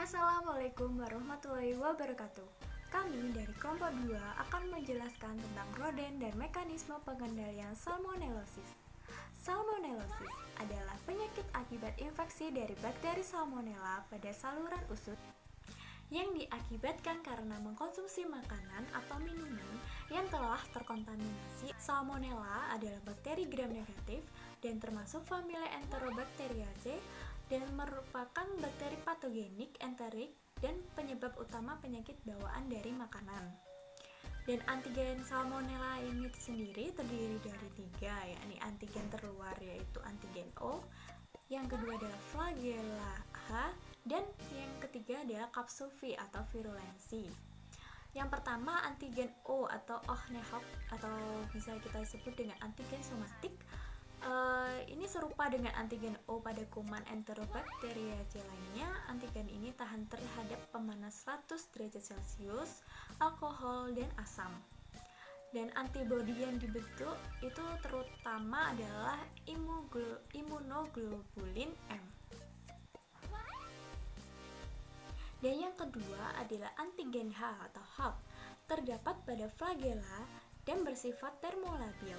Assalamualaikum warahmatullahi wabarakatuh. Kami dari kelompok 2 akan menjelaskan tentang roden dan mekanisme pengendalian salmonellosis. Salmonellosis adalah penyakit akibat infeksi dari bakteri salmonella pada saluran usus yang diakibatkan karena mengkonsumsi makanan atau minuman yang telah terkontaminasi. Salmonella adalah bakteri gram negatif dan termasuk famili Enterobacteriaceae dan merupakan bakteri patogenik enterik dan penyebab utama penyakit bawaan dari makanan. Dan antigen salmonella ini sendiri terdiri dari 3, yakni antigen terluar yaitu antigen O, yang kedua adalah flagella H, dan yang ketiga adalah kapsul V atau virulensi. Yang pertama antigen O atau Ohnehok atau bisa kita sebut dengan antigen somatik. Ini serupa dengan antigen O pada kuman Enterobacteriaceae lainnya. Antigen ini tahan terhadap pemanas 100 derajat Celcius, alkohol, dan asam. Dan antibodi yang dibentuk itu terutama adalah immunoglobulin M. Dan yang kedua adalah antigen H atau HAP, terdapat pada flagella dan bersifat termolabil.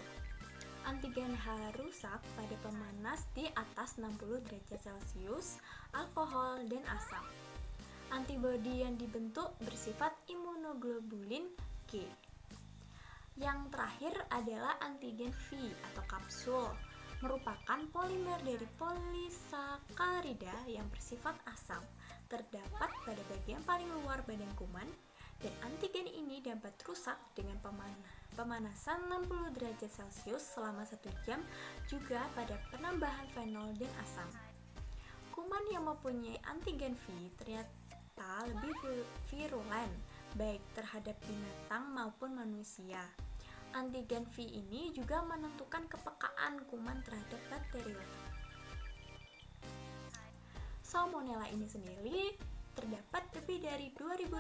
Antigen H rusak pada pemanas di atas 60 derajat Celcius, alkohol, dan asam. Antibodi yang dibentuk bersifat immunoglobulin G. Yang terakhir adalah antigen V atau kapsul, merupakan polimer dari polisakarida yang bersifat asam, terdapat pada bagian paling luar badan kuman, dan antigen ini dapat rusak dengan pemanasan 60 derajat Celcius selama 1 jam, juga pada penambahan fenol dan asam. Kuman yang mempunyai antigen V ternyata lebih virulen, baik terhadap binatang maupun manusia. Antigen V ini juga menentukan kepekaan kuman terhadap bakteriofag. Salmonella ini sendiri terdapat lebih dari 2.500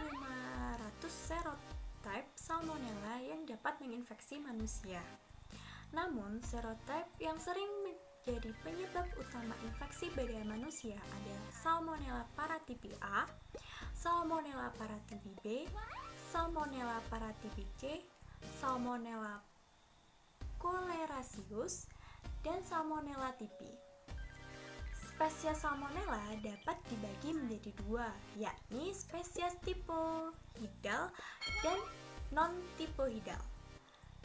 serotype salmonella yang dapat menginfeksi manusia. Namun, serotype yang sering menjadi penyebab utama infeksi pada manusia adalah Salmonella paratipi A, Salmonella paratipi B, Salmonella paratipi C, Salmonella colerasius, dan Salmonella typhi. Spesies Salmonella dapat dibagi menjadi 2, yakni spesies tipoidal dan non-tipoidal.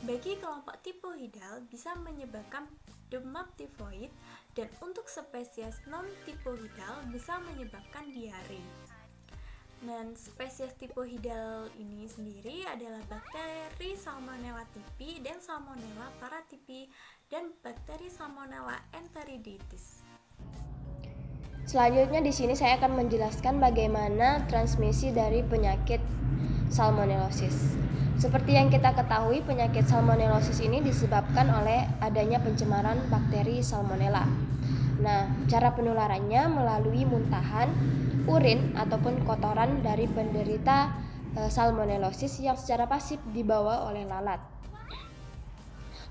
Bagi kelompok tipoidal bisa menyebabkan demam tifoid, dan untuk spesies non-tipoidal bisa menyebabkan diare. Dan spesies tipoidal ini sendiri adalah bakteri Salmonella typhi dan Salmonella paratipi dan bakteri Salmonella enteriditis. Selanjutnya di sini saya akan menjelaskan bagaimana transmisi dari penyakit salmonellosis. Seperti yang kita ketahui, penyakit salmonellosis ini disebabkan oleh adanya pencemaran bakteri salmonella. Nah, cara penularannya melalui muntahan, urin ataupun kotoran dari penderita salmonellosis yang secara pasif dibawa oleh lalat.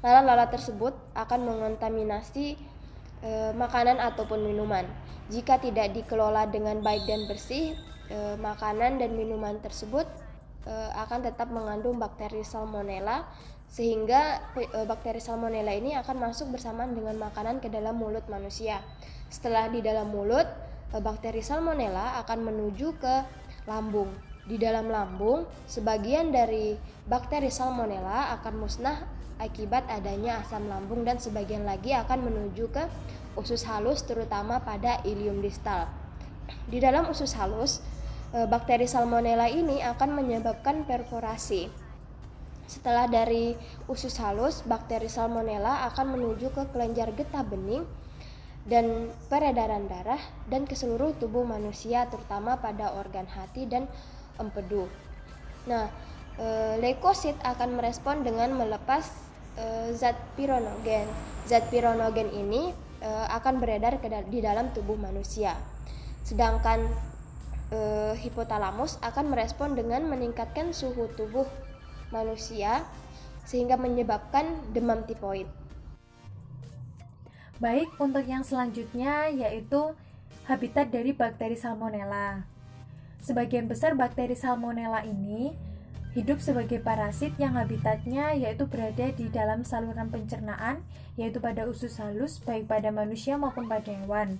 Lalat-lalat tersebut akan mengontaminasi makanan ataupun minuman. Jika tidak dikelola dengan baik dan bersih, makanan dan minuman tersebut akan tetap mengandung bakteri salmonella, sehingga bakteri salmonella ini akan masuk bersamaan dengan makanan ke dalam mulut manusia. Setelah di dalam mulut, bakteri salmonella akan menuju ke lambung. Di dalam lambung, sebagian dari bakteri salmonella akan musnah akibat adanya asam lambung, dan sebagian lagi akan menuju ke usus halus, terutama pada ilium distal. Di dalam usus halus, bakteri salmonella ini akan menyebabkan perforasi. Setelah dari usus halus, bakteri salmonella akan menuju ke kelenjar getah bening dan peredaran darah dan ke seluruh tubuh manusia, terutama pada organ hati dan empedu. Nah, leukosit akan merespon dengan melepas zat pironogen. Zat pironogen ini akan beredar di dalam tubuh manusia. Sedangkan hipotalamus akan merespon dengan meningkatkan suhu tubuh manusia sehingga menyebabkan demam tifoid. Baik, untuk yang selanjutnya yaitu habitat dari bakteri salmonella. Sebagian besar bakteri Salmonella ini hidup sebagai parasit yang habitatnya yaitu berada di dalam saluran pencernaan, yaitu pada usus halus baik pada manusia maupun pada hewan.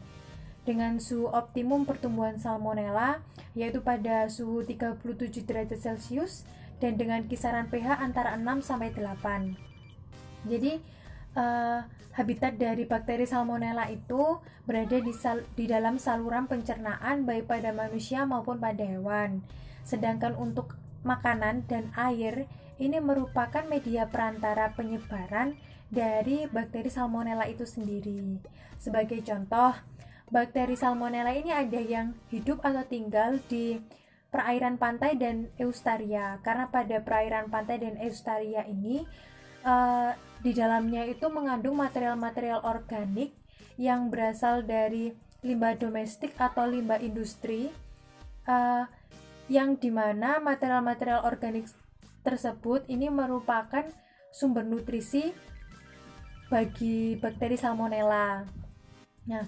Dengan suhu optimum pertumbuhan Salmonella yaitu pada suhu 37 derajat Celcius dan dengan kisaran pH antara 6 sampai 8. Jadi habitat dari bakteri Salmonella itu berada di dalam saluran pencernaan baik pada manusia maupun pada hewan. Sedangkan untuk makanan dan air ini merupakan media perantara penyebaran dari bakteri Salmonella itu sendiri. Sebagai contoh, bakteri Salmonella ini ada yang hidup atau tinggal di perairan pantai dan eustaria. Karena pada perairan pantai dan eustaria ini di dalamnya itu mengandung material-material organik yang berasal dari limbah domestik atau limbah industri, yang dimana material-material organik tersebut ini merupakan sumber nutrisi bagi bakteri Salmonella. Nah,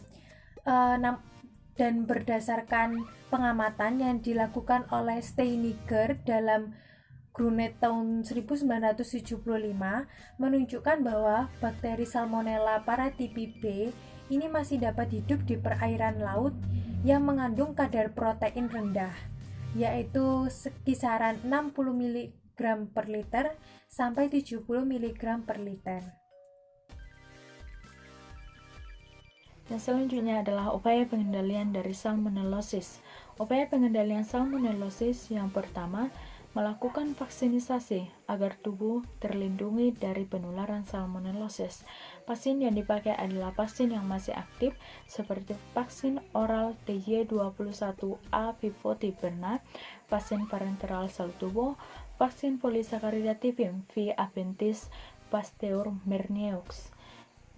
dan berdasarkan pengamatan yang dilakukan oleh Steiniger dalam Grunet tahun 1975 menunjukkan bahwa bakteri Salmonella paratypiae ini masih dapat hidup di perairan laut yang mengandung kadar protein rendah, yaitu kisaran 60 mg per liter sampai 70 mg per liter. Yang selanjutnya adalah upaya pengendalian dari salmonellosis. Upaya pengendalian salmonellosis yang pertama, melakukan vaksinisasi agar tubuh terlindungi dari penularan salmonellosis. Vaksin yang dipakai adalah vaksin yang masih aktif seperti vaksin oral DY21A Vivotiberna, vaksin parenteral sel tubuh, vaksin polisakarida tipim V. adventis Pasteur Merneux.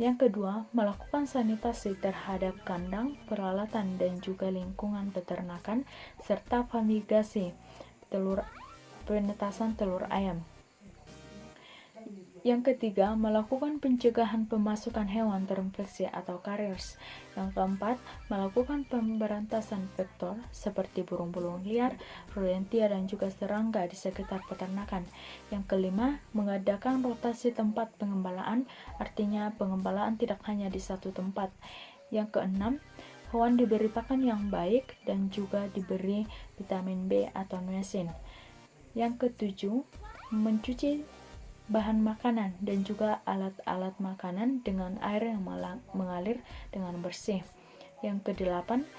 Yang kedua, melakukan sanitasi terhadap kandang, peralatan, dan juga lingkungan peternakan, serta fumigasi penetasan telur ayam. Yang ketiga, melakukan pencegahan pemasukan hewan terinfeksi atau carriers. Yang keempat, melakukan pemberantasan vektor seperti burung-burung liar, rodentia, dan juga serangga di sekitar peternakan. Yang kelima, mengadakan rotasi tempat pengembalaan, artinya pengembalaan tidak hanya di satu tempat. Yang keenam, hewan diberi pakan yang baik dan juga diberi vitamin B atau niacin. Yang ketujuh, mencuci bahan makanan dan juga alat-alat makanan dengan air yang mengalir dengan bersih. Yang kedelapan,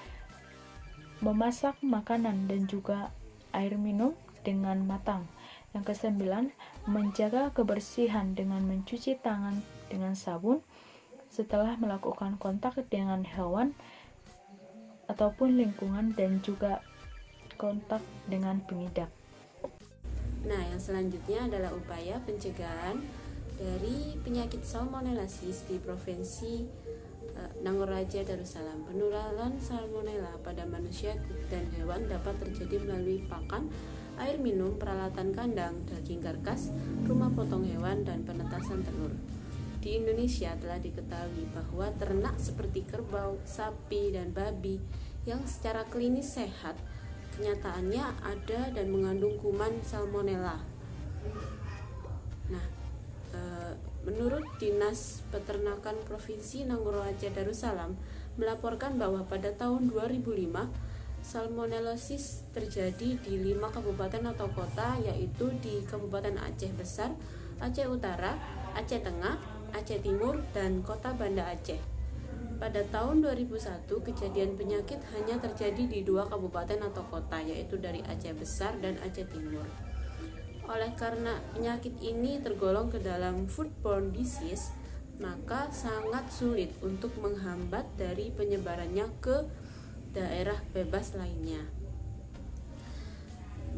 memasak makanan dan juga air minum dengan matang. Yang kesembilan, menjaga kebersihan dengan mencuci tangan dengan sabun setelah melakukan kontak dengan hewan ataupun lingkungan dan juga kontak dengan pengidap. Nah, yang selanjutnya adalah upaya pencegahan dari penyakit salmonellosis di Provinsi Nangor Raja Darussalam. Penularan salmonella pada manusia dan hewan dapat terjadi melalui pakan, air minum, peralatan kandang, daging karkas, rumah potong hewan, dan penetasan telur. Di Indonesia telah diketahui bahwa ternak seperti kerbau, sapi, dan babi yang secara klinis sehat kenyataannya ada dan mengandung kuman salmonella. Nah, menurut Dinas Peternakan Provinsi Nangor Raja Darussalam melaporkan bahwa pada tahun 2005 salmonellosis terjadi di 5 kabupaten atau kota, yaitu di Kabupaten Aceh Besar, Aceh Utara, Aceh Tengah, Aceh Timur, dan Kota Banda Aceh. Pada tahun 2001, kejadian penyakit hanya terjadi di 2 kabupaten atau kota, yaitu dari Aceh Besar dan Aceh Timur. Oleh karena penyakit ini tergolong ke dalam foodborne disease, maka sangat sulit untuk menghambat dari penyebarannya ke daerah bebas lainnya.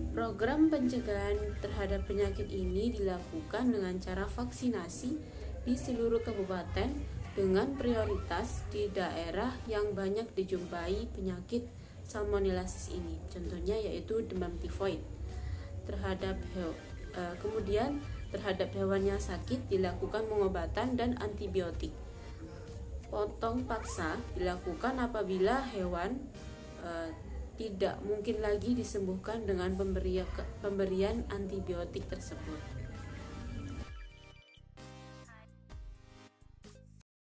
Program pencegahan terhadap penyakit ini dilakukan dengan cara vaksinasi di seluruh kabupaten dengan prioritas di daerah yang banyak dijumpai penyakit salmonellosis ini. Contohnya yaitu demam tifoid. Kemudian terhadap hewan yang sakit dilakukan pengobatan dan antibiotik. Potong paksa dilakukan apabila hewan tidak mungkin lagi disembuhkan dengan pemberian antibiotik tersebut.